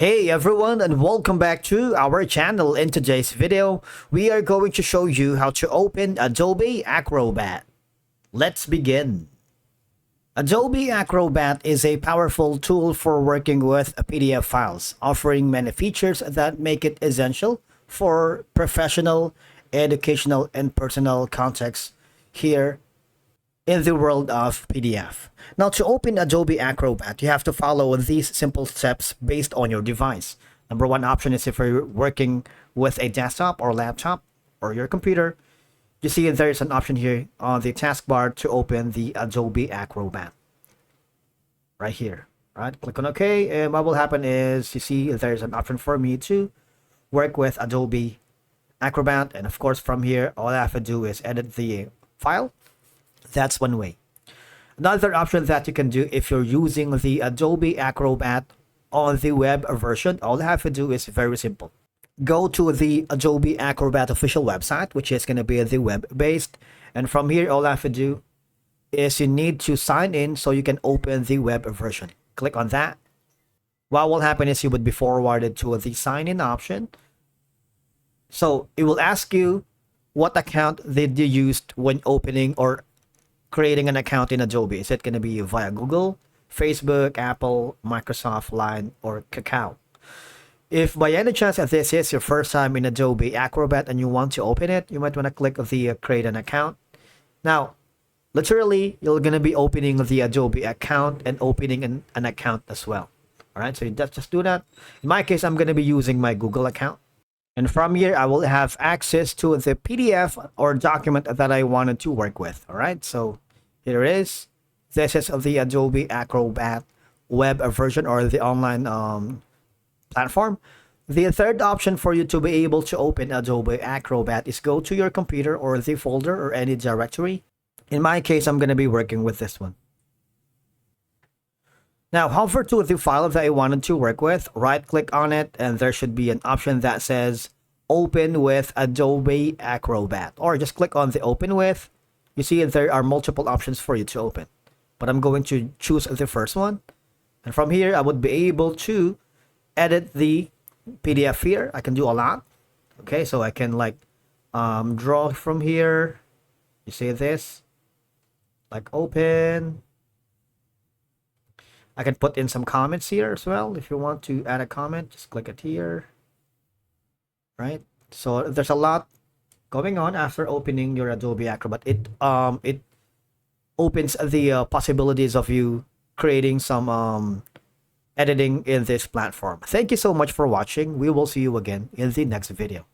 Hey everyone, and welcome back to our channel. In today's video, we are going to show you how to open Adobe Acrobat. Let's begin. Adobe Acrobat is a powerful tool for working with PDF files, offering many features that make it essential for professional, educational, and personal contexts here in the world of PDF. Now, to open Adobe Acrobat, you have to follow these simple steps based on your device. Number one option is if you're working with a desktop or laptop or your computer. You see there's an option here on the taskbar to open the Adobe Acrobat. Right here. Right? Click on OK, and what will happen is you see there's an option for me to work with Adobe Acrobat. And of course, from here, all I have to do is edit the file. That's one way. Another option that you can do if you're using the Adobe Acrobat on the web version, all I have to do is very simple. Go to the Adobe Acrobat official website, which is going to be the web-based. And from here, all I have to do is you need to sign in so you can open the web version. Click on that. What will happen is you would be forwarded to the sign-in option. So it will ask you what account did you use when opening or creating an account in Adobe. Is it going to be via Google, Facebook, Apple, Microsoft, Line, or Kakao? If by any chance this is your first time in Adobe Acrobat and you want to open it, you might want to click the create an account. Now, literally, you're going to be opening the Adobe account and opening an account as well. All right, so just do that. In my case, I'm going to be using my Google account. And from here, I will have access to the PDF or document that I wanted to work with. All right, so here it is. This is the Adobe Acrobat web version or the online platform. The third option for you to be able to open Adobe Acrobat is go to your computer or the folder or any directory. In my case, I'm going to be working with this one. Now, hover to the file that I wanted to work with, right-click on it, and there should be an option that says Open with Adobe Acrobat. Or just click on the Open With. You see there are multiple options for you to open. But I'm going to choose the first one. And from here, I would be able to edit the PDF here. I can do a lot. Okay, so I can like draw from here. You see this? Like open. I can put in some comments here as well. If you want to add a comment, just click it here. Right? So there's a lot going on after opening your Adobe Acrobat. It opens the possibilities of you creating some editing in this platform. Thank you so much for watching. We will see you again in the next video.